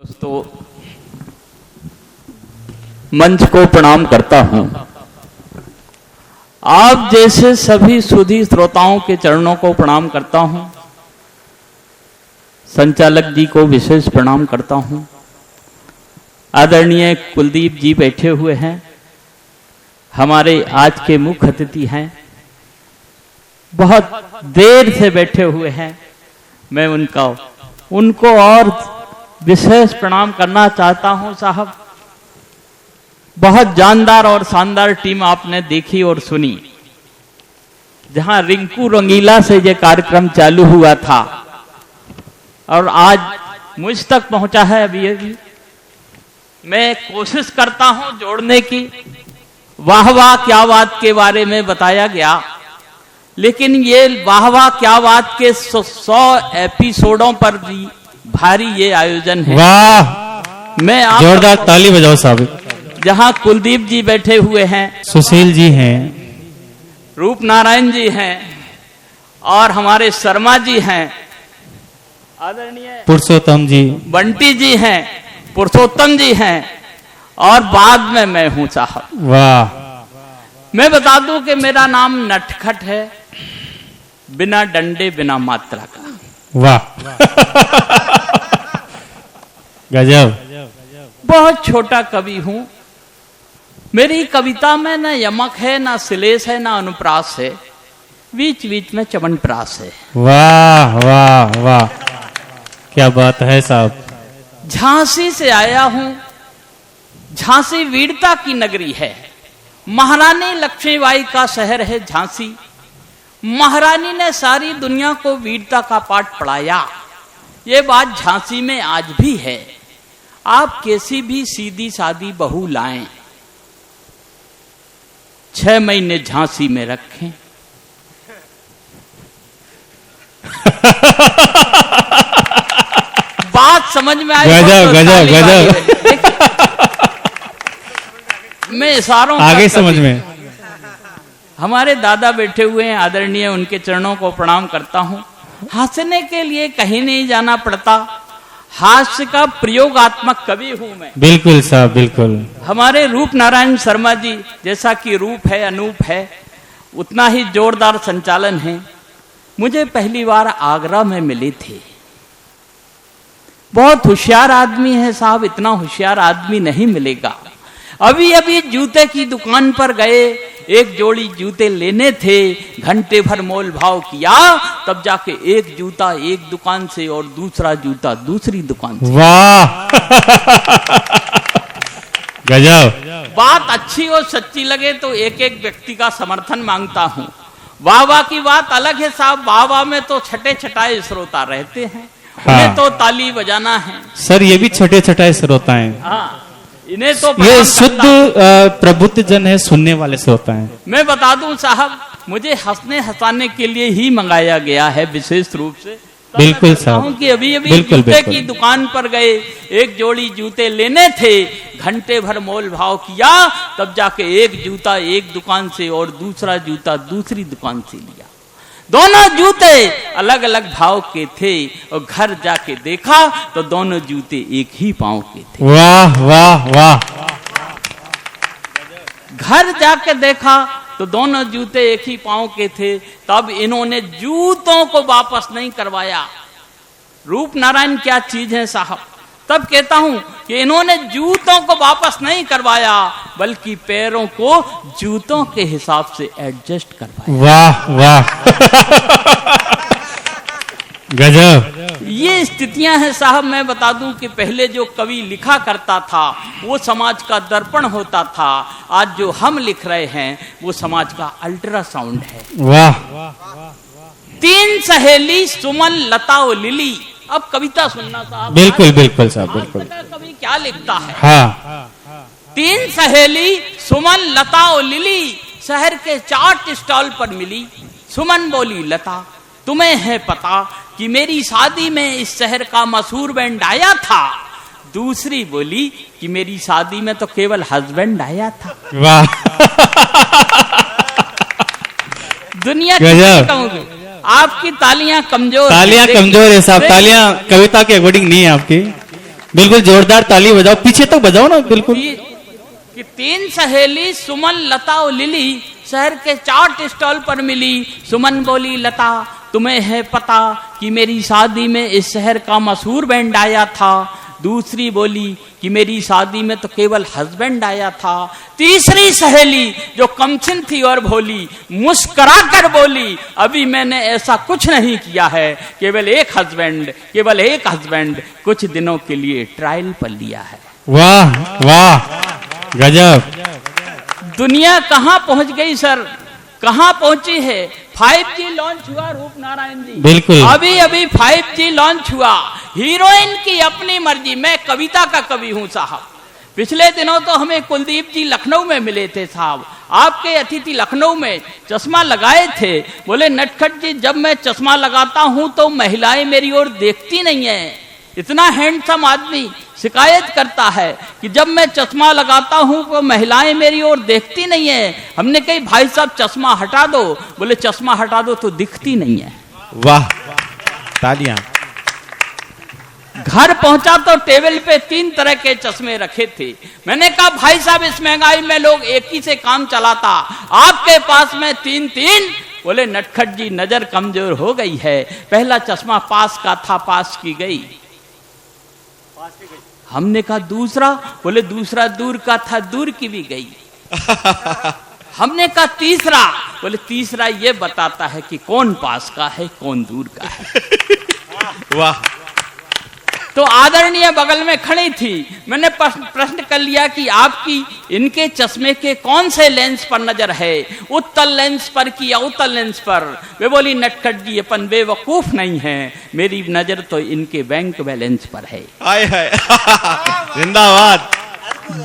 दोस्तों, मंच को प्रणाम करता हूं। आप जैसे सभी सुधी श्रोताओं के चरणों को प्रणाम करता हूं। संचालक जी को विशेष प्रणाम करता हूं। आदरणीय कुलदीप जी बैठे हुए हैं, हमारे आज के मुख्य अतिथि हैं, बहुत देर से बैठे हुए हैं। मैं उनको और विशेष प्रणाम करना चाहता हूं। साहब, बहुत जानदार और शानदार टीम आपने देखी और सुनी। जहां रिंकू रंगीला से ये कार्यक्रम चालू हुआ था और आज मुझ तक पहुंचा है, अभी मैं कोशिश करता हूं जोड़ने की। वाह वाह क्या बात के बारे में बताया गया, लेकिन ये वाह वाह क्या बात के 100 एपिसोडों पर भी भारी ये आयोजन है। वाह, मैं आप जोरदार ताली बजाओ साहब। जहां कुलदीप जी बैठे हुए हैं, सुशील जी हैं, रूप नारायण जी हैं और हमारे शर्मा जी हैं, आदरणीय पुरुषोत्तम जी, बंटी जी हैं, पुरुषोत्तम जी हैं और बाद में मैं हूं। साहब, वाह, मैं बता दूं कि मेरा नाम नटखट है, बिना डंडे बिना मात्रा का। वाह गजब। बहुत छोटा कवि हूं। मेरी कविता में न यमक है, न श्लेष है, न अनुप्रास है, बीच बीच में चमनप्रास है। वाह वाह वाह, क्या बात है साहब। झांसी से आया हूं। झांसी वीरता की नगरी है। महारानी लक्ष्मीबाई का शहर है झांसी। महारानी ने सारी दुनिया को वीरता का पाठ पढ़ाया। ये बात झांसी में आज भी है। आप कैसी भी सीधी सादी बहू लाएं, 6 महीने झांसी में रखें, बात समझ में आई? गजब गजब गजब। मैं इशारों आगे समझ में। हमारे दादा बैठे हुए हैं, आदरणीय, उनके चरणों को प्रणाम करता हूं। हंसने के लिए कहीं नहीं जाना पड़ता। हास्य का प्रयोगात्मक कवि हूं मैं। बिल्कुल साहब, बिल्कुल। हमारे रूप नारायण शर्मा जी, जैसा कि रूप है अनूप है, उतना ही जोरदार संचालन है। मुझे पहली बार आगरा में मिले थे। बहुत होशियार आदमी है साहब, इतना होशियार आदमी नहीं मिलेगा। अभी अभी जूते की दुकान पर गए, एक जोड़ी जूते लेने थे, घंटे भर मोल भाव किया, तब जाके एक जूता एक दुकान से और दूसरा जूता दूसरी दुकान से। वाह गजब। बात अच्छी और सच्ची लगे तो एक एक व्यक्ति का समर्थन मांगता हूं। वाह वाह की बात अलग है साहब। वाह वाह में तो छठे छठाए श्रोता रहते हैं, उन्हें तो ताली बजाना है। सर, ये भी छठे छठाए श्रोता हैं। हाँ, इन्हें तो ये शुद्ध प्रबुद्ध जन है, सुनने वाले श्रोता हैं। मैं बता दूं साहब, मुझे हंसने हंसाने के लिए ही मंगाया गया है विशेष रूप से। बिल्कुल साहब, कि अभी अभी बिल्कुल, जूते बिल्कुल। की दुकान पर गए, एक जोड़ी जूते लेने थे, घंटे भर मोल भाव किया, तब जाके एक जूता एक दुकान से और दूसरा जूता दूसरी दुकान से लिया। दोनों जूते अलग अलग भाव के थे और घर जाके देखा तो दोनों जूते एक ही पांव के थे। वाह वाह वाह। घर जाके देखा तो दोनों जूते एक ही पांव के थे। तब इन्होंने जूतों को वापस नहीं करवाया। रूप नारायण क्या चीज है साहब। तब कहता हूं कि इन्होंने जूतों को वापस नहीं करवाया, बल्कि पैरों को जूतों के हिसाब से एडजस्ट करवाया। वाह वाह गजब। ये स्थितियां हैं साहब। मैं बता दूं कि पहले जो कवि लिखा करता था वो समाज का दर्पण होता था। आज जो हम लिख रहे हैं वो समाज का अल्ट्रासाउंड है। वाह। 3 सहेली सुमन लता और लिली। अब कविता सुनना साहब। बिल्कुल बिल्कुल साहब, बिल्कुल। कवि क्या लिखता है? हाँ। 3 सहेली सुमन लता और लिली शहर के चाट स्टॉल पर मिली। सुमन बोली, लता तुम्हें है पता कि मेरी शादी में इस शहर का मशहूर बैंड आया था? दूसरी बोली कि मेरी शादी में तो केवल हस्बैंड आया था। वाह दुनिया गजब। आपकी तालियां कमजोर है साहब। तालियां कविता के अकॉर्डिंग नहीं है आपकी। बिल्कुल जोरदार ताली बजाओ, पीछे तक बजाओ ना बिल्कुल। कि 3 सहेली सुमन, लता और लिली शहर के चाट स्टॉल पर मिली। सुमन बोली, लता तुम्हें है पता कि मेरी शादी में इस शहर का मशहूर बैंड आया था। दूसरी बोली कि मेरी शादी में तो केवल हस्बैंड आया था। तीसरी सहेली जो कमसिन थी और भोली मुस्कुरा कर बोली, अभी मैंने ऐसा कुछ नहीं किया है, केवल एक हस्बैंड कुछ दिनों के लिए ट्रायल पर लिया है। वाह वाह, गजब। दुनिया कहाँ पहुंच गई सर, कहाँ पहुंची है। 5G लॉन्च हुआ रूप नारायण जी, बिल्कुल अभी अभी 5G लॉन्च हुआ। हीरोइन की अपनी मर्जी। मैं कविता का कवि हूं साहब। पिछले दिनों तो हमें कुलदीप जी लखनऊ में मिले थे साहब, आपके अतिथि लखनऊ में चश्मा लगाए थे। बोले, नटखट जी जब मैं चश्मा लगाता हूं तो महिलाएं मेरी ओर देखती नहीं है। इतना हैंडसम आदमी शिकायत करता है कि जब मैं चश्मा लगाता हूं तो महिलाएं मेरी ओर देखती नहीं है। हमने कही भाई साहब चश्मा हटा दो। बोले, चश्मा हटा दो तो दिखती नहीं है। वाह, तालियां। घर पहुंचा तो टेबल पे 3 तरह के चश्मे रखे थे। मैंने कहा भाई साहब इस महंगाई में लोग एक ही से काम चलाता, आपके पास में 3। बोले, नटखट जी नजर कमजोर हो गई है। पहला चश्मा पास का था, पास की गई। हमने कहा दूसरा। बोले, दूसरा दूर का था, दूर की भी गई। हमने कहा तीसरा। बोले, तीसरा ये बताता है कि कौन पास का है कौन दूर का है। वाह। तो आदरणीय बगल में खड़ी थी। मैंने प्रश्न कर लिया कि आपकी इनके चश्मे के कौन से लेंस पर नजर है, उत्तल लेंस पर कि अवतल लेंस पर। वे बोली, नटखट जी अपन बेवकूफ नहीं है, मेरी नजर तो इनके बैंक बैलेंस पर है। हाय हाय, जिंदाबाद।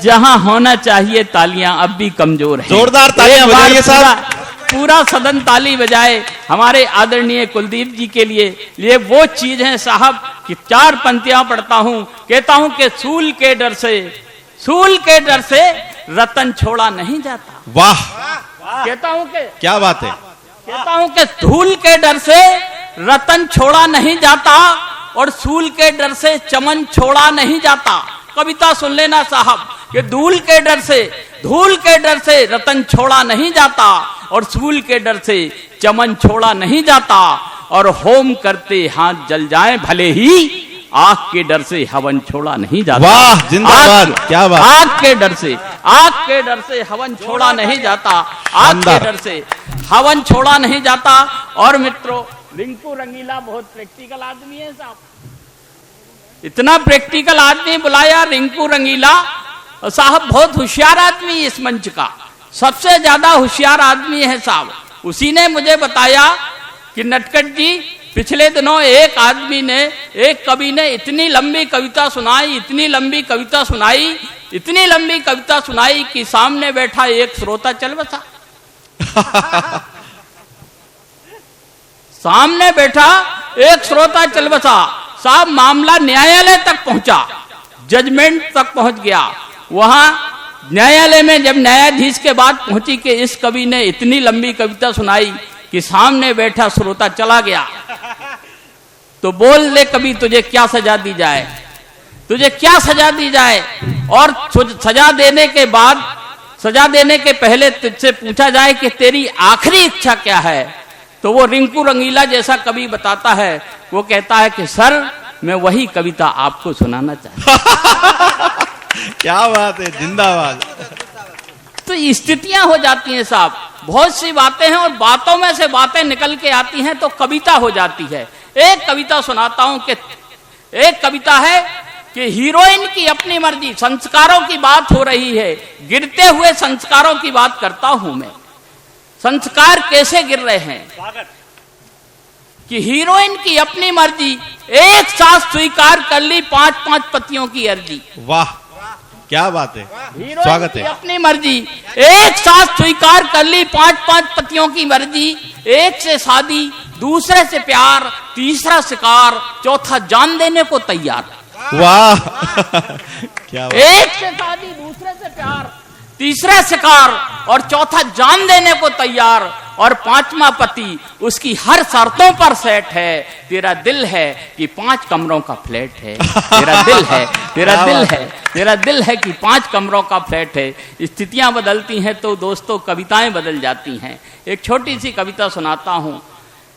जहां होना चाहिए तालियां अब भी कमजोर है। जोरदार तालियां बजाइए साहब। पूरा सदन ताली बजाए हमारे आदरणीय कुलदीप जी के लिए। ये वो चीज है साहब कि 4 पंक्तियां पढ़ता हूं, कहता हूं कि सूल के डर से रतन छोड़ा नहीं जाता। वाह, कहता हूं कि क्या बात है। कहता हूं कि धूल के डर से रतन छोड़ा नहीं जाता और सूल के डर से चमन छोड़ा नहीं जाता। कविता सुन लेना साहब कि धूल के डर से रतन छोड़ा नहीं जाता और सूल के डर से चमन छोड़ा नहीं जाता और होम करते हाथ जल जाएं भले ही आग के डर से हवन छोड़ा नहीं जाता। वाह, जिंदाबाद, क्या बात। आग के डर से हवन छोड़ा नहीं जाता, आग के डर से हवन छोड़ा नहीं जाता। और मित्रों, रिंकू रंगीला बहुत प्रैक्टिकल आदमी है साहब। इतना प्रैक्टिकल आदमी बुलाया रिंकू रंगीला साहब, बहुत होशियार आदमी इस मंच का, सबसे ज्यादा होशियार आदमी है साहब। उसी ने मुझे बताया कि नटखट जी पिछले दिनों एक कवि ने इतनी लंबी कविता सुनाई कि सामने बैठा एक श्रोता चल बसा। सामने बैठा एक श्रोता चल बसा साहब। मामला न्यायालय तक पहुंचा, जजमेंट तक पहुंच गया। वहां न्यायालय में जब न्यायाधीश के बाद पहुंची कि इस कवि ने इतनी लंबी कविता सुनाई कि सामने बैठा श्रोता चला गया, तो बोल दे कवि तुझे क्या सजा दी जाए, और सजा देने के पहले तुझसे पूछा जाए कि तेरी आखिरी इच्छा क्या है। तो वो रिंकू रंगीला जैसा कवि बताता है, वो कहता है कि सर मैं वही कविता आपको सुनाना चाहता हूं। क्या बात है, जिंदाबाद। तो स्थितियां हो जाती हैं साहब, बहुत सी बातें हैं और बातों में से बातें निकल के आती हैं तो कविता हो जाती है। एक कविता सुनाता हूं कि एक कविता है कि हीरोइन की अपनी मर्जी। संस्कारों की बात हो रही है, गिरते हुए संस्कारों की बात करता हूं मैं। संस्कार कैसे गिर रहे हैं कि हीरोइन की अपनी मर्जी, एक साथ स्वीकार कर ली 5-5 पतियों की अर्जी। वाह, क्या बात है, स्वागत है। अपनी मर्जी एक साथ स्वीकार कर ली 5-5 पतियों की मर्जी। एक से शादी, दूसरे से प्यार, तीसरा शिकार, चौथा जान देने को तैयार। वाह क्या बात। एक से शादी, दूसरे से प्यार, तीसरा शिकार और चौथा जान देने को तैयार। और पांचवा पति उसकी हर शर्तों पर सेट है। तेरा दिल है कि 5 कमरों का फ्लैट है, तेरा दिल है, तेरा दिल है, तेरा दिल है कि 5 कमरों का फ्लैट है। स्थितियां बदलती हैं तो दोस्तों कविताएं बदल जाती हैं। एक छोटी सी कविता सुनाता हूं।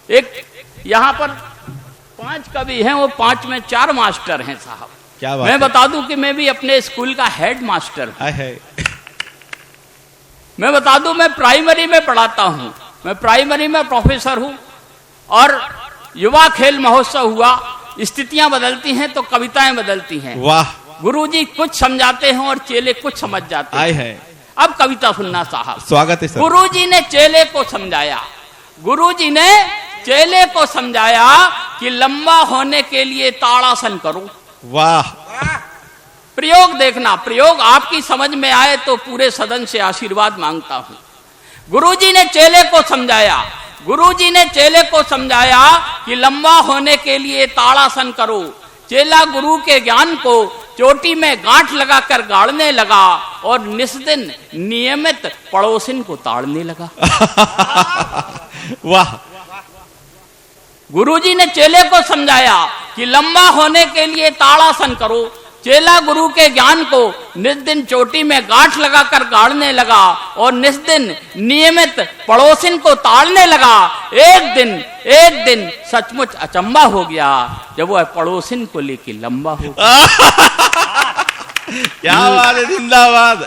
एक यहाँ पर 5 कवि हैं, वो 5 में 4 मास्टर हैं साहब। क्या बात मैं है? बता दूं कि मैं भी अपने स्कूल का हेड मास्टर हूं। हाय हाय। मैं बता दूं मैं प्राइमरी में पढ़ाता हूं, मैं प्राइमरी में प्रोफेसर हूं। और युवा खेल महोत्सव हुआ, स्थितियां बदलती हैं तो कविताएं बदलती हैं। वाह, गुरुजी कुछ समझाते हैं और चेले कुछ समझ जाते हैं। हाय हाय। अब कविता सुनना साहब। स्वागत है सर। गुरुजी ने चेले को समझाया, गुरुजी ने चेले को समझाया कि लंबा होने के लिए ताड़ासन करो। वाह, प्रयोग देखना, प्रयोग आपकी समझ में आए तो पूरे सदन से आशीर्वाद मांगता हूं। गुरुजी ने चेले को समझाया, गुरुजी ने चेले को समझाया कि लंबा होने के लिए ताड़ासन करो। चेला गुरु के ज्ञान को चोटी में गांठ लगाकर गाड़ने लगा और निस्दिन नियमित पड़ोसिन को ताड़ने लगा। वाह। गुरुजी ने चेले को समझाया कि लंबा होने के लिए ताड़ासन करो। चेला गुरु के ज्ञान को निस्दिन चोटी में गांठ लगाकर गाड़ने लगा और निस्दिन नियमित पड़ोसिन को ताड़ने लगा। एक दिन सचमुच अचंबा हो गया जब वह पड़ोसिन को लेके लंबा हो गया। क्या बात है, जिंदाबाद।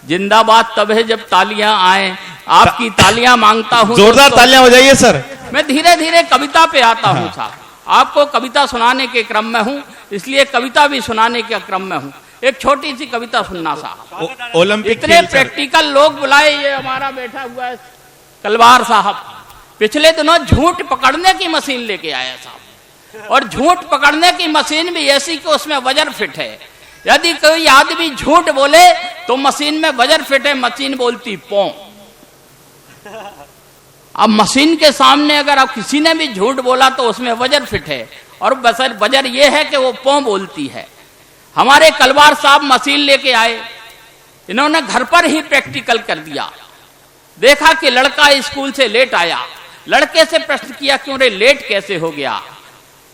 जिंदाबाद तब है जब तालियां आए। आपकी तालियां मांगता हूं। जोरदार तालियां बजाइए सर। मैं धीरे धीरे कविता पे आता हूं साहब। आपको कविता सुनाने के क्रम में हूं, इसलिए कविता भी सुनाने के क्रम में हूं। एक छोटी सी कविता सुनना साहब। ओलंपिक इतने खेल सर। प्रैक्टिकल लोग बुलाए, ये हमारा बैठा हुआ है कलवार साहब, पिछले दिनों झूठ पकड़ने की मशीन लेके आया साहब। और झूठ पकड़ने की मशीन भी ऐसी कि उसमें वजर फिट है। यदि कोई आदमी झूठ बोले तो मशीन में वजर फिट है, मशीन बोलती पौ। अब मशीन के सामने अगर अब किसी ने भी झूठ बोला तो उसमें वजर फिट है, और बसर वजर यह है कि वो पौ बोलती है। हमारे कलवार साहब मशीन लेके आए, इन्होंने घर पर ही प्रैक्टिकल कर दिया। देखा कि लड़का स्कूल से लेट आया, लड़के से प्रश्न किया क्यों रे लेट कैसे हो गया।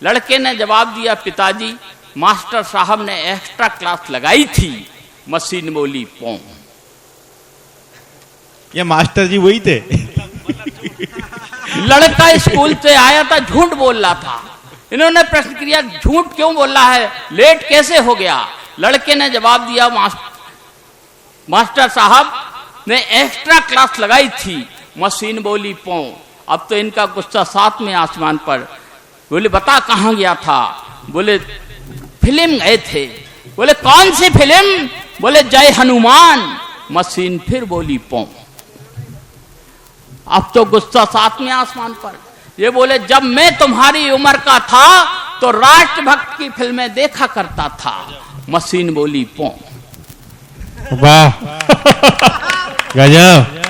लड़के ने जवाब दिया, पिताजी मास्टर साहब ने एक्स्ट्रा क्लास लगाई थी। मशीन बोली पौ। ये मास्टर जी वही थे। लड़का स्कूल से आया था, झूठ बोल रहा था। इन्होंने प्रश्न किया झूठ क्यों बोल रहा है, लेट कैसे हो गया। लड़के ने जवाब दिया, मास्टर साहब ने एक्स्ट्रा क्लास लगाई थी। मशीन बोली पौ। अब तो इनका गुस्सा 7वें आसमान पर। बोले बता कहां गया था। बोले फिल्म गए थे। बोले कौन सी फिल्म। बोले जय हनुमान। मशीन फिर बोली पौ। अब तो गुस्सा 7वें आसमान पर। ये बोले जब मैं तुम्हारी उम्र का था तो राष्ट्रभक्त की फिल्में देखा करता था। मशीन बोली पौ। वाह, गजब।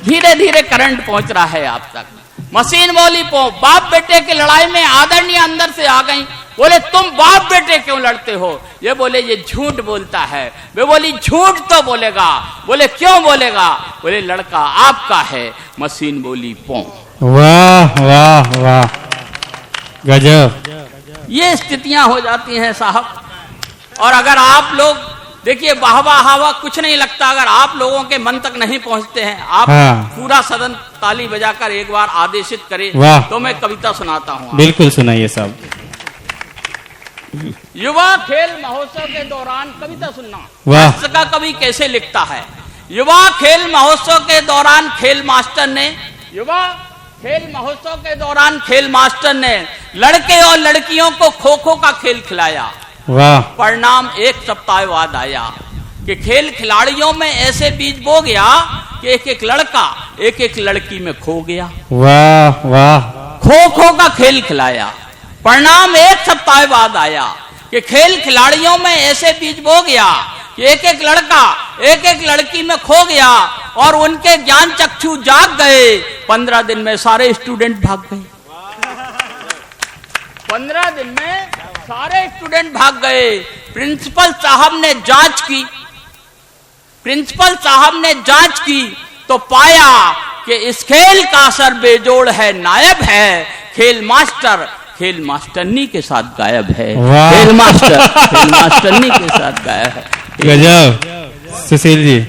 धीरे धीरे करंट पहुंच रहा है आप तक। मशीन बोली पौ। बाप बेटे की लड़ाई में आदरणीय अंदर से आ गई। बोले तुम बाप बेटे क्यों लड़ते हो। ये बोले ये झूठ बोलता है। वे बोली झूठ तो बोलेगा। बोले क्यों बोलेगा। बोले लड़का आपका है। मशीन बोली पौ। वाह वाह वाह, गजब। ये स्थितियां हो जाती हैं साहब। और अगर आप लोग देखिए वाहवा हवा कुछ नहीं लगता अगर आप लोगों के मन तक नहीं पहुंचते हैं। आप हाँ। पूरा सदन ताली बजाकर एक बार आदेशित करें वाह। तो मैं कविता सुनाता हूं। बिल्कुल सुनाइए साहब। युवा खेल महोत्सव के दौरान कविता सुनना। वाह। का कवि कैसे लिखता है। युवा खेल महोत्सव के दौरान खेल मास्टर ने, युवा खेल महोत्सव के दौरान खेल मास्टर ने लड़के और लड़कियों को खो खो का खेल खिलाया। वाह। परिणाम एक सप्ताह बाद आया कि खेल खिलाड़ियों में ऐसे बीज बो गया कि एक एक लड़का एक एक लड़की में खो गया। वाह वाह। खो खो का खेल खिलाया। परिणाम एक सप्ताह बाद आया कि खेल खिलाड़ियों में ऐसे बीज बो गया कि एक एक लड़का एक एक लड़की में खो गया और उनके ज्ञान चक्षु जाग गए। 15 दिन में सारे स्टूडेंट भाग गए। 15 दिन में सारे स्टूडेंट भाग गए। प्रिंसिपल साहब ने जांच की, प्रिंसिपल साहब ने जांच की तो पाया कि इस खेल का असर बेजोड़ है, नायब है। खेल मास्टरनी के साथ गायब है। खेल मास्टरनी के साथ गायब है। गजब सुशील जी,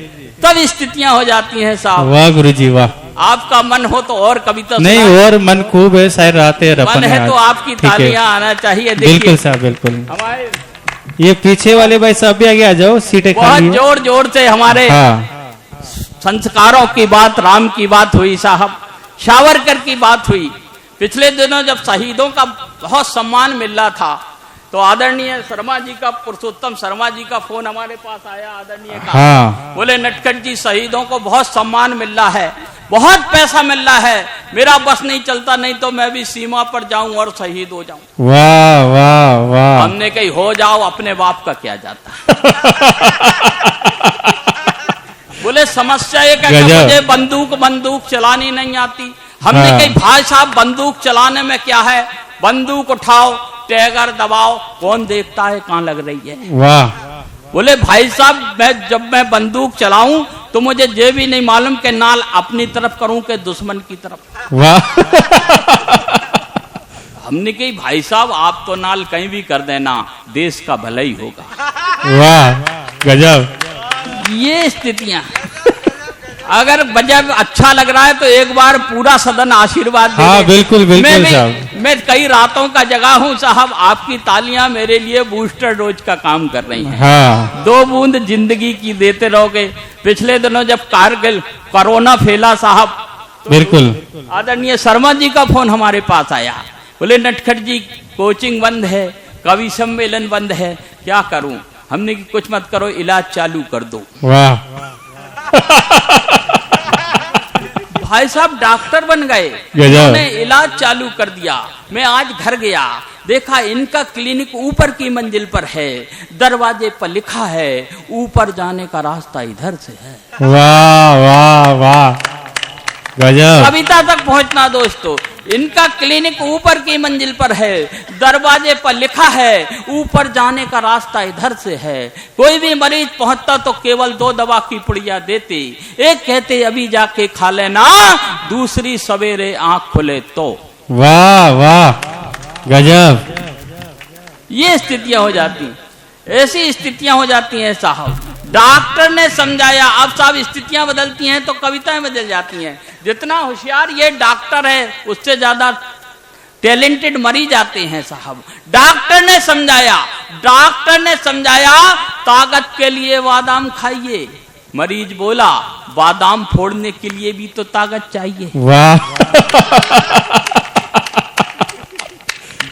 तब स्थितियां हो जाती हैं साहब। वाह गुरु जी वाह। आपका मन हो तो और कविता नहीं, और मन खूब है, शायर रहते मन है तो आपकी तालियां आना चाहिए। बिल्कुल साहब बिल्कुल। हमारे ये पीछे वाले भाई साहब भी आगे आ जाओ, सीटें खाली हैं। जोर जोर से हमारे हाँ। संस्कारों की बात, राम की बात हुई साहब, सावरकर की बात हुई। पिछले दिनों जब शहीदों का बहुत सम्मान मिल रहा था तो आदरणीय शर्मा जी का, पुरुषोत्तम शर्मा जी का फोन हमारे पास आया, आदरणीय का। हाँ। बोले नटखट जी, शहीदों को बहुत सम्मान मिल रहा है, बहुत पैसा मिल रहा है, मेरा बस नहीं चलता, नहीं तो मैं भी सीमा पर जाऊं और शहीद हो जाऊं। वाह वाह वाह। हमने कही हो जाओ, अपने बाप का क्या जाता। बोले समस्या ये कहते मुझे बंदूक चलानी नहीं आती। हमने हाँ। कही भाई साहब, बंदूक चलाने में क्या है, बंदूक उठाओ, टैगर दबाओ, कौन देखता है कहाँ लग रही है। वाह। बोले भाई साहब, जब मैं बंदूक चलाऊं तो मुझे ये भी नहीं मालूम कि नाल अपनी तरफ करूं कि दुश्मन की तरफ। वाह। हमने कही भाई साहब, आप तो नाल कहीं भी कर देना, देश का भला ही होगा। वाह गजब। ये स्थितियां, अगर जब अच्छा लग रहा है तो एक बार पूरा सदन आशीर्वाद दे। हाँ बिल्कुल बिल्कुल साहब। मैं कई रातों का जगा हूँ साहब, आपकी तालियां मेरे लिए बूस्टर डोज का काम कर रही हैं। हाँ। 2 बूंद जिंदगी की देते रहोगे। पिछले दिनों जब कारगिल कोरोना फैला साहब, तो बिल्कुल आदरणीय शर्मा जी का फोन हमारे पास आया। बोले नटखट जी, कोचिंग बंद है, कवि सम्मेलन बंद है, क्या करूं। हमने कि कुछ मत करो, इलाज चालू कर दो। वाह। भाई साहब डॉक्टर बन गए, उन्होंने इलाज चालू कर दिया। मैं आज घर गया, देखा इनका क्लिनिक ऊपर की मंजिल पर है, दरवाजे पर लिखा है ऊपर जाने का रास्ता इधर से है। वाह वाह वाह गजब। कविता तक पहुंचना दोस्तों, इनका क्लिनिक ऊपर की मंजिल पर है, दरवाजे पर लिखा है ऊपर जाने का रास्ता इधर से है। कोई भी मरीज पहुंचता तो केवल 2 दवा की पुड़िया देते, एक कहते अभी जाके खा लेना, दूसरी सवेरे आंख खुले तो। वाह वाह गजब। ये स्थितियां हो जाती, ऐसी स्थितियां हो जाती हैं साहब। डॉक्टर ने समझाया, अब साहब स्थितियां बदलती हैं तो कविताएं बदल जाती हैं। जितना होशियार ये डॉक्टर है उससे ज्यादा टैलेंटेड मरीज आते हैं साहब। डॉक्टर ने समझाया ताकत के लिए बादाम खाइए। मरीज बोला बादाम फोड़ने के लिए भी तो ताकत चाहिए। वाह।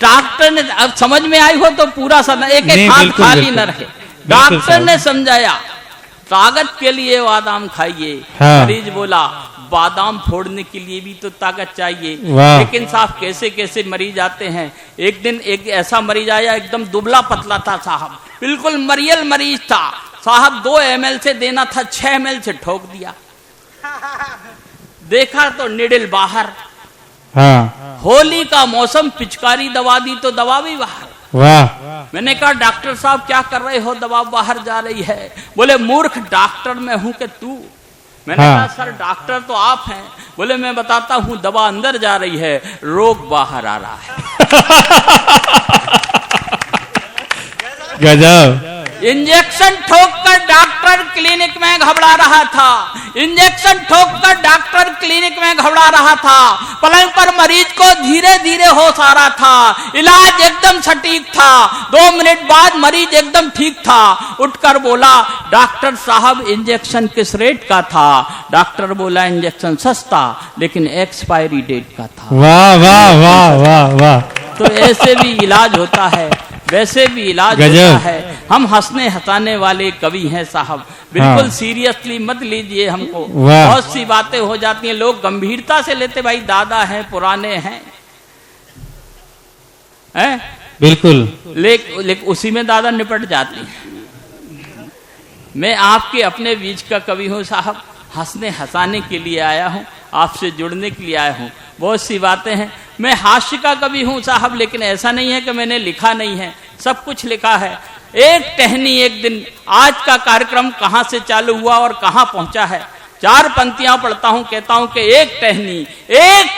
डॉक्टर ने, अब समझ में आई हो तो पूरा सदन एक हाथ खाली न रहे। डॉक्टर ने समझाया ताकत के लिए बादाम खाइए। हाँ। मरीज बोला बादाम फोड़ने के लिए भी तो ताकत चाहिए। लेकिन साहब कैसे कैसे मरीज आते हैं। एक दिन एक ऐसा मरीज आया, एकदम दुबला पतला था साहब, बिल्कुल मरियल मरीज था साहब। 2 ml से देना था, 6 ml से ठोक दिया। देखा तो निडिल बाहर। हाँ। होली का मौसम, पिचकारी दबा दी तो दवा भी बाहर। वाह। मैंने कहा डॉक्टर साहब क्या कर रहे हो, दवा बाहर जा रही है। बोले मूर्ख डॉक्टर मैं हूं कि तू। मैंने कहा सर डॉक्टर तो आप हैं। बोले मैं बताता हूं, दवा अंदर जा रही है, रोग बाहर आ रहा है। गजब। इंजेक्शन ठोककर डॉक्टर क्लिनिक में घबरा रहा था। इंजेक्शन ठोककर डॉक्टर क्लिनिक में घबरा रहा था। पलंग पर मरीज को धीरे धीरे होश आ रहा था। इलाज एकदम सटीक था। 2 मिनट बाद मरीज एकदम ठीक था। उठकर बोला डॉक्टर साहब इंजेक्शन किस रेट का था। डॉक्टर बोला इंजेक्शन सस्ता लेकिन एक्सपायरी डेट का था। वाह वाह वाह वाह वाह। तो ऐसे भी इलाज होता है, वैसे भी इलाज होता है। हम हंसने हंसाने वाले कवि हैं साहब, बिल्कुल हाँ। सीरियसली मत लीजिए हमको। बहुत सी बातें हो जाती हैं, लोग गंभीरता से लेते, भाई दादा हैं, पुराने हैं, बिल्कुल। लेकिन उसी में दादा निपट जाती हैं। मैं आपके अपने बीच का कवि हूँ साहब, हंसने हंसाने के लिए आया हूँ, आपसे जुड़ने के लिए आया हूँ। बहुत सी बातें हैं। मैं हास्य का कवि हूँ साहब, लेकिन ऐसा नहीं है कि मैंने लिखा नहीं है, सब कुछ लिखा है। एक टहनी एक दिन, आज का कार्यक्रम कहाँ से चालू हुआ और कहाँ पहुंचा है। 4 पंक्तियां पढ़ता हूं, कहता हूं कि एक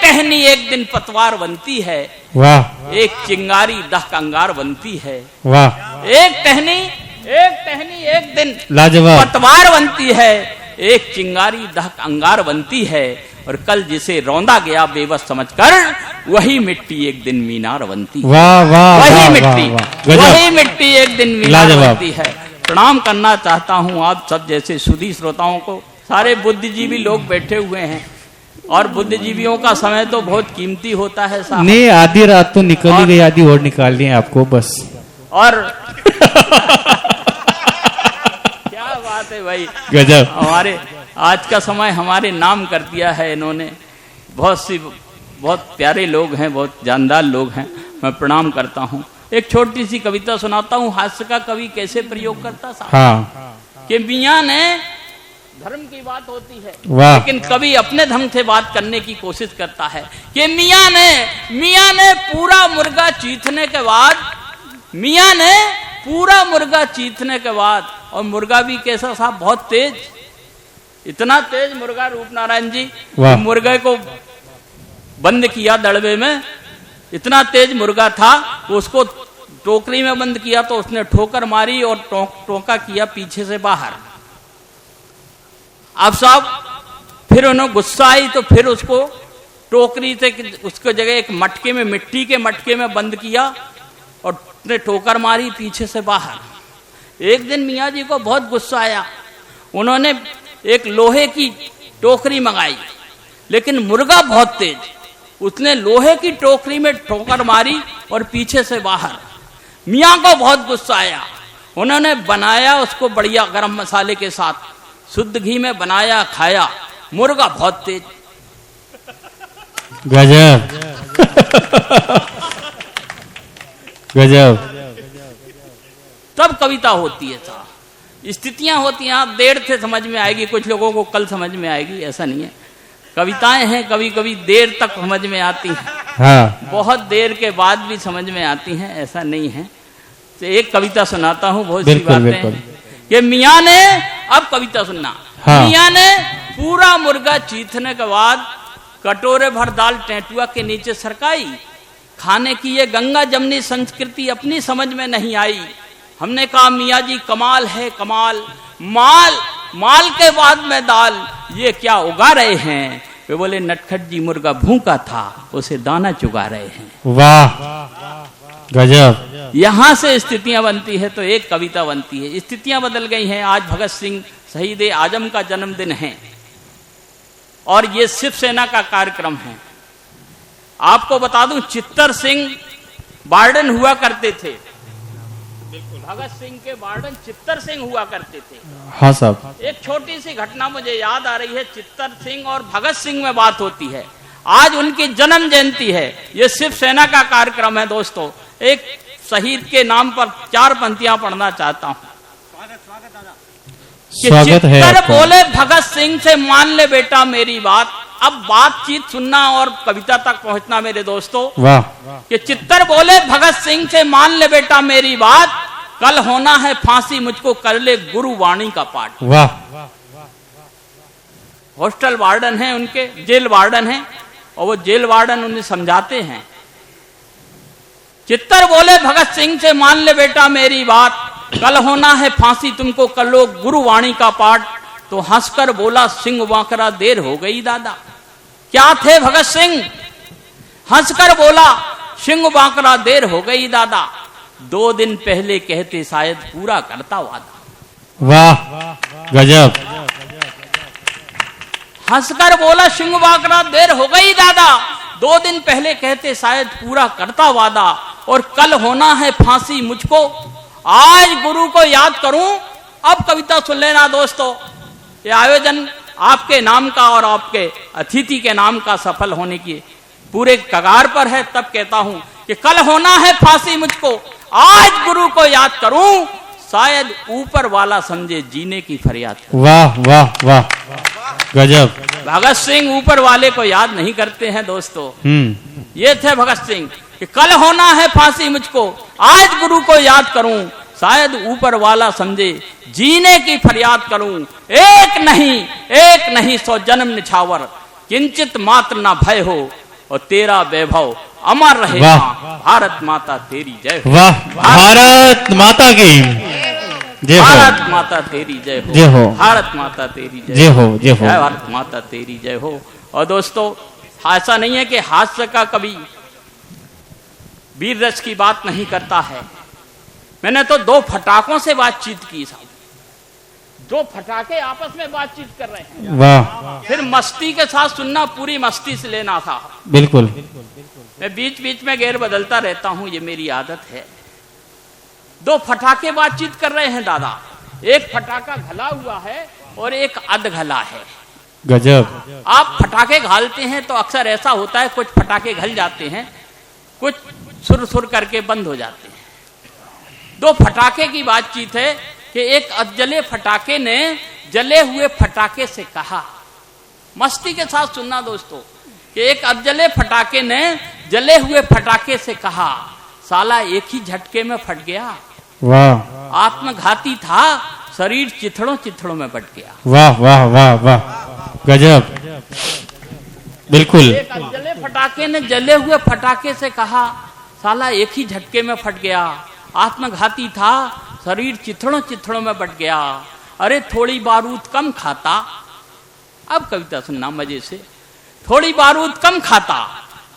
टहनी एक दिन पतवार बनती है, वाह एक चिंगारी दहक अंगार बनती है। वाह, एक टहनी एक दिन लाजवाब, पतवार बनती है, एक चिंगारी दहक अंगार बनती है, और कल जिसे रौंदा गया बेबस समझकर वही मिट्टी एक दिन मीनार बनती है। वाह वाह, वही गजब, मिट्टी एक दिन मीनार लाजवाब। बनती है। प्रणाम करना चाहता हूं आप सब जैसे सुधी श्रोताओं को। सारे बुद्धिजीवी लोग बैठे हुए हैं और बुद्धिजीवियों का समय तो बहुत कीमती होता है साहब। नहीं, आधी रात तो निकल ही गई, आधी और निकालनी है आपको बस। और क्या बात है भाई, गजब, हमारे आज का समय हमारे नाम कर दिया है इन्होंने। बहुत प्यारे लोग हैं, बहुत जानदार लोग हैं, मैं प्रणाम करता हूँ। एक छोटी सी कविता सुनाता हूँ। हास्य का कवि कैसे प्रयोग करता साहब, हाँ, कि मियाँ ने धर्म की बात होती है, वाह, लेकिन कभी अपने ढंग से बात करने की कोशिश करता है कि मियाँ ने पूरा मुर्गा चीथने के बाद, मियाँ ने पूरा मुर्गा चीथने के बाद, और मुर्गा भी कैसा साहब, बहुत तेज, इतना तेज मुर्गा रूपनारायण जी, मुर्गे को बंद किया दड़बे में, इतना तेज मुर्गा था, उसको टोकरी में बंद किया तो उसने ठोकर मारी और टोका किया पीछे से बाहर। अब साहब फिर उन्हें गुस्सा आई तो फिर उसको टोकरी से उसको जगह एक मटके में, मिट्टी के मटके में बंद किया और उसने ठोकर मारी पीछे से बाहर। एक दिन मियाँ जी को बहुत गुस्सा आया, उन्होंने एक लोहे की टोकरी मंगाई, लेकिन मुर्गा बहुत तेज, उसने लोहे की टोकरी में ठोकर मारी और पीछे से बाहर। मियाँ को बहुत गुस्सा आया, उन्होंने बनाया उसको बढ़िया गरम मसाले के साथ, शुद्ध घी में बनाया, खाया, मुर्गा बहुत तेज। गजब गजब, तब कविता होती है साहब, स्थितियां होती हैं, आप देर से समझ में आएगी, कुछ लोगों को कल समझ में आएगी, ऐसा नहीं है। कविताएं हैं कभी कभी देर तक समझ में आती हैं, हाँ, बहुत देर के बाद भी समझ में आती हैं, ऐसा नहीं है। तो एक कविता सुनाता हूँ, बहुत सी बातें कि मियाँ ने, अब कविता सुनना, हाँ, मियाँ ने पूरा मुर्गा चीथने के बाद कटोरे भर दाल टेंटुआ के नीचे सरकाई। खाने की ये गंगा जमनी संस्कृति अपनी समझ में नहीं आई। हमने कहा मियाँ जी कमाल है कमाल, माल के बाद में दाल, ये क्या उगा रहे हैं? वे बोले नटखट जी मुर्गा भूखा था, उसे दाना चुगा रहे हैं। वाह गजब, यहां से स्थितियां बनती है तो एक कविता बनती है। स्थितियां बदल गई हैं। आज भगत सिंह शहीद आजम का जन्मदिन है और ये शिवसेना का कार्यक्रम है। आपको बता दूं, चित्तर सिंह वार्डन हुआ करते थे, भगत सिंह के वार्डन चित्तर सिंह हुआ करते थे। हाँ साहब, एक छोटी सी घटना मुझे याद आ रही है, चित्तर सिंह और भगत सिंह में बात होती है। आज उनकी जन्म जयंती है, ये शिवसेना का कार्यक्रम है दोस्तों। एक शहीद के नाम पर 4 पंक्तियां पढ़ना चाहता हूं। स्वागत है चित्तर आपका। बोले भगत सिंह से मान ले बेटा मेरी बात। अब बातचीत सुनना और कविता तक पहुंचना मेरे दोस्तों। वाह, कि चित्तर बोले भगत सिंह से मान ले बेटा मेरी बात, कल होना है फांसी मुझको कर ले गुरु वाणी का पाठ। वाह, हॉस्टल वार्डन है उनके, जेल वार्डन है, और वो जेल वार्डन उन्हें समझाते हैं। चित्तर बोले भगत सिंह से मान ले बेटा मेरी बात, कल होना है फांसी तुमको कर लो गुरु वाणी का पाठ। तो हंसकर बोला सिंह वाकरा देर हो गई दादा। क्या थे भगत सिंह? हंसकर बोला सिंह वाकरा देर हो गई दादा, 2 दिन पहले कहते शायद पूरा करता वादा। वाह गजब, हंसकर बोला सिंह वाकरा देर हो गई दादा, 2 दिन पहले कहते शायद पूरा करता वादा, और कल होना है फांसी मुझको आज गुरु को याद करूं। अब कविता सुन लेना दोस्तों, ये आयोजन आपके नाम का और आपके अतिथि के नाम का सफल होने की पूरे कगार पर है। तब कहता हूं कि कल होना है फांसी मुझको आज गुरु को याद करूं, शायद ऊपर वाला समझे जीने की फरियाद। वाह वाह वाह गजब। भगत सिंह ऊपर वाले को याद नहीं करते हैं दोस्तों। ये थे भगत सिंह कि कल होना है फांसी मुझको आज गुरु को याद करूं, शायद ऊपर वाला समझे जीने की फरियाद करूं, एक नहीं 100 जन्म निछावर, किंचित मात्र ना भय हो और तेरा वैभव अमर रहेगा। भारत माता तेरी जय हो। वाह, भारत माता की जय हो। भारत माता तेरी जय हो। जय हो। भारत माता तेरी जय हो। जय हो। भारत माता तेरी जय हो। और दोस्तों, ऐसा नहीं है कि हास्य का कभी वीर रस की बात नहीं करता है। मैंने तो 2 फटाकों से बातचीत की साहब, 2 फटाके आपस में बातचीत कर रहे हैं। वाह, फिर मस्ती के साथ सुनना, पूरी मस्ती से लेना था। बिल्कुल। मैं बीच बीच में गेर बदलता रहता हूं, ये मेरी आदत है। 2 फटाके बातचीत कर रहे हैं दादा। एक फटाका घला हुआ है और एक अध घला है। गजब। आप फटाके घालते हैं तो अक्सर ऐसा होता है, कुछ फटाके घल जाते हैं, कुछ सुर सुर करके बंद हो जाते हैं। 2 फटाके की बातचीत है कि एक अधजले फटाके ने जले हुए फटाके से कहा, मस्ती के साथ सुनना दोस्तों, कि एक अधजले फटाके ने जले हुए फटाके से कहा, साला एक ही झटके में फट गया। वाह, आत्मघाती था, शरीर चिथड़ों चिथड़ों में बट गया। वाह वाह वाह वाह, गजब, बिल्कुल। एक जले फटाके ने जले हुए फटाके से कहा, साला एक ही झटके में फट गया। आत्मघाती था, शरीर चिथड़ों चिथड़ों में बट गया। अरे थोड़ी बारूद कम खाता। अब कविता सुनना मजे से। थोड़ी बारूद कम खाता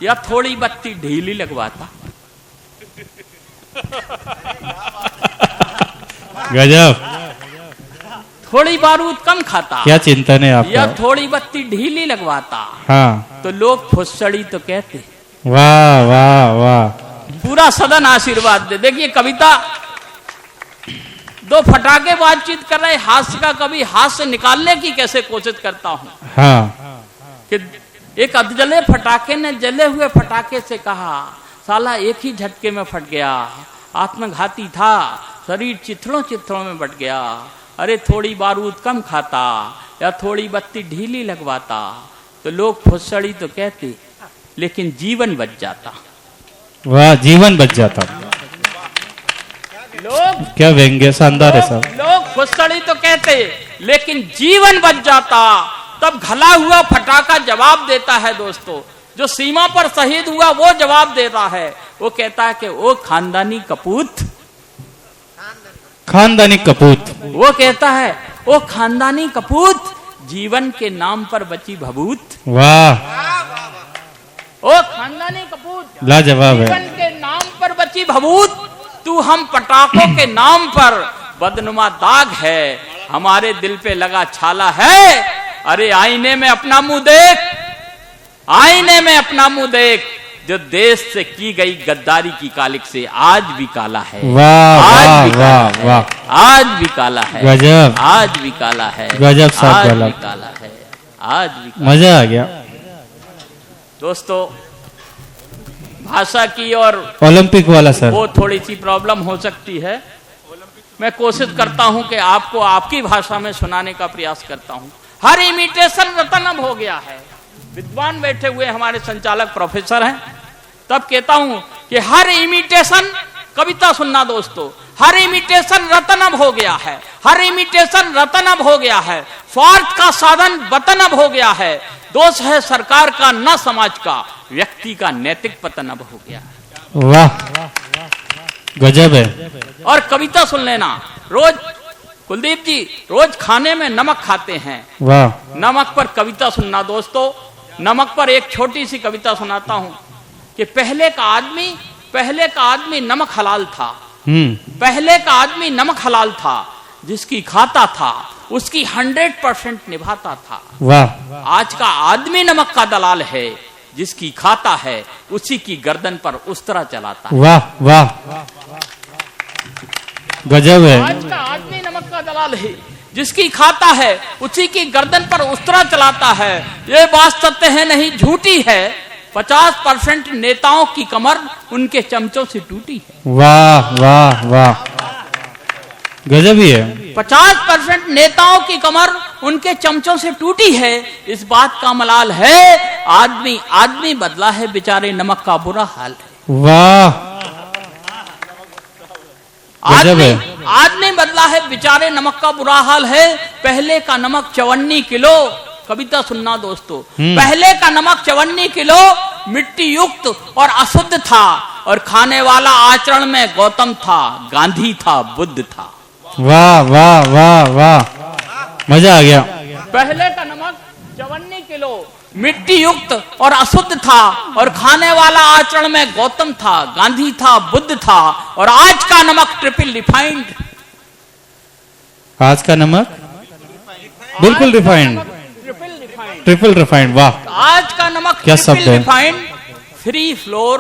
या थोड़ी बत्ती ढीली लगवाता। गजब। थोड़ी बारूद कम खाता, क्या चिंतन है आपका। या थोड़ी बत्ती ढीली लगवाता। हाँ, तो लोग फुस्सड़ी तो कहते। वाह वाह वाह, पूरा सदन आशीर्वाद दे। देखिए कविता, 2 फटाके बातचीत कर रहे, हास्य का कभी हास्य निकालने की कैसे कोशिश करता हूं। हाँ, कि एक अधजले फटाके ने जले हुए फटाके से कहा, साला एक ही झटके में फट गया। आत्मघाती था, शरीर चिथड़ों चिथड़ों में बट गया। अरे थोड़ी बारूद कम खाता या थोड़ी बत्ती ढीली लगवाता। तो लोग फुस्सड़ी तो कहते, लेकिन जीवन बच जाता। वाह, जीवन बच जाता। लोग क्या व्यंग्य, शानदार है साहब। लोग फुस्सड़ी तो कहते, लेकिन जीवन बच जाता। तब घला हुआ फटाका जवाब देता है दोस्तों। जो सीमा पर शहीद हुआ वो जवाब देता है। वो कहता है कि ओ खानदानी कपूत, खानदानी कपूत। वो कहता है ओ खानदानी कपूत, जीवन के नाम पर बची भभूत। वाह, ओ खानदानी कपूत, लाजवाब है। जीवन के नाम पर बची भभूत। तू हम पटाखों के नाम पर बदनुमा दाग है, हमारे दिल पे लगा छाला है। अरे आईने में अपना मुंह देख, आईने में अपना मुंह देख। जो देश से की गई गद्दारी की कालिक से आज भी काला है। वाह वाह वाह वाह, आज भी काला है। गजब, आज भी काला है। गजब साहब, आज गजब। भी काला है। आज भी काला। मजा आ गया दोस्तों, भाषा की और ओलंपिक वाला सर। वो थोड़ी सी प्रॉब्लम हो सकती है। मैं कोशिश करता हूं कि आपको आपकी भाषा में सुनाने का प्रयास करता हूं। हर इमिटेशन रतन अब हो गया है। विद्वान बैठे हुए हमारे संचालक प्रोफेसर हैं, तब कहता हूं कि हर इमिटेशन, कविता सुनना दोस्तों, हर इमिटेशन रतन अब हो गया है। हर इमिटेशन रतन अब हो गया है। स्वार्थ का साधन वतन अब हो गया है। दोष है सरकार का न समाज का, व्यक्ति का नैतिक पतन अब हो गया है। वाह, गजब है। और कविता सुन लेना। रोज कुलदीप जी रोज खाने में नमक खाते हैं। वाह, नमक पर कविता सुनना दोस्तों। नमक पर एक छोटी सी कविता सुनाता हूं कि पहले का आदमी नमक हलाल था। पहले का आदमी नमक हलाल था, जिसकी खाता था उसकी 100% निभाता था। वाह, आज का आदमी नमक का दलाल है, जिसकी खाता है उसी की गर्दन पर उस तरह चलाता है। वाह वाह, गजब है। आज का आदमी नमक का दलाल है, जिसकी खाता है उसी की गर्दन पर उस तरह चलाता है। ये बात सत्य है नहीं झूठी है, 50% नेताओं की कमर उनके चमचों से टूटी है। वाह वाह वाह, गजब ही है। 50% नेताओं की कमर उनके चमचों से टूटी है। इस बात का मलाल है, आदमी बदला है, बेचारे नमक का बुरा हाल है। वाह, गजब है। आदमी बदला है, बेचारे नमक का बुरा हाल है। पहले का नमक 54 किलो, कविता सुनना दोस्तों, पहले का नमक 54 किलो मिट्टी युक्त और अशुद्ध था, और खाने वाला आचरण में गौतम था, गांधी था, बुद्ध था। वाह वाह वाह वाह, मजा आ गया। पहले का नमक 54 किलो मिट्टी युक्त और अशुद्ध था, और खाने वाला आचरण में गौतम था, गांधी था, बुद्ध था। और आज का नमक ट्रिपल रिफाइंड। आज का नमक बिल्कुल रिफाइंड, ट्रिपल रिफाइंड। वाह, आज का नमक क्या शब्द ट्रिपल है। Refined, free floor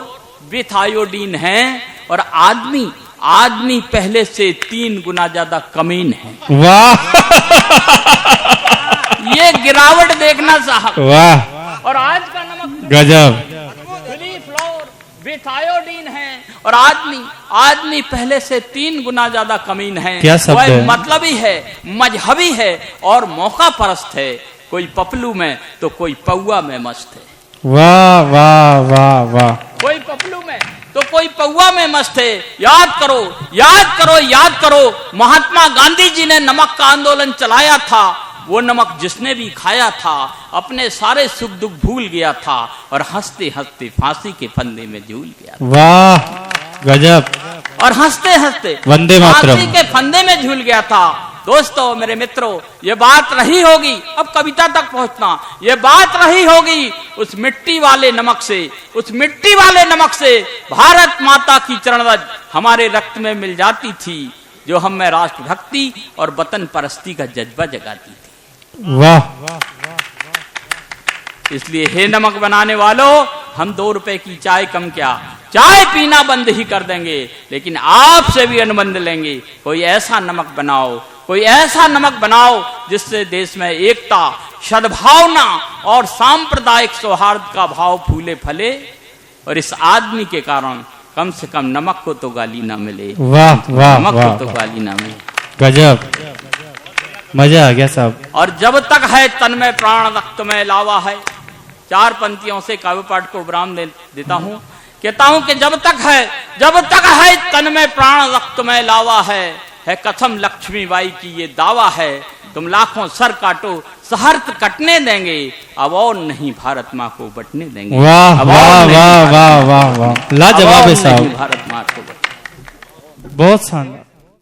with iodine है, और आदमी पहले से 3 गुना ज्यादा कमीन है। वाह ये गिरावट देखना साहब। वाह, और आज का नमक गजब। फ्री फ्लोर विथ आयोडीन है, और आदमी पहले से 3 गुना ज्यादा कमीन है। क्या शब्द वह है। मतलबी है, मजहबी है, और मौका परस्त है। कोई पपलू में तो कोई पौआ में मस्त है। वाह वाह वाह वाह, कोई पपलू में तो कोई पौआ में मस्त है। याद करो, याद करो, याद करो, महात्मा गांधी जी ने नमक का आंदोलन चलाया था। वो नमक जिसने भी खाया था, अपने सारे सुख दुख भूल गया था, और हंसते हंसते फांसी के फंदे में झूल गया था। वाह गजब। और हंसते हंसते वंदे मातरम। फांसी के फंदे में झूल गया था। दोस्तों, मेरे मित्रों, ये बात रही होगी, अब कविता तक पहुंचना, ये बात रही होगी उस मिट्टी वाले नमक से, उस मिट्टी वाले नमक से भारत माता की चरणरज हमारे रक्त में मिल जाती थी, जो हम में राष्ट्रभक्ति और वतन परस्ती का जज्बा जगाती थी। वाह, इसलिए हे नमक बनाने वालों, हम 2 रुपए की चाय कम क्या, चाय पीना बंद ही कर देंगे, लेकिन आपसे भी अनुबंध लेंगे। कोई ऐसा नमक बनाओ, कोई ऐसा नमक बनाओ जिससे देश में एकता, सद्भावना और सांप्रदायिक सौहार्द का भाव फूले फले, और इस आदमी के कारण कम से कम नमक को तो गाली ना मिले। वाह वाह नमक वाह, को तो गाली ना मिले। गजब, मजा आ गया साहब। और जब तक है तन में प्राण रक्त में लावा है, 4 पंक्तियों से काव्य पाठ को विराम देता हूं। कहता हूं कि जब तक है तन में प्राण रक्त में लावा है कसम लक्ष्मीबाई की ये दावा है, तुम लाखों सर काटो सहर्ष कटने देंगे, अब और नहीं भारत माँ को बटने देंगे। वाह अब और वाह नहीं वाह भारत- वाह वाह वाह, लाजवाब है अब और नहीं साहब, भारत माँ को बटने। बहुत शानदार।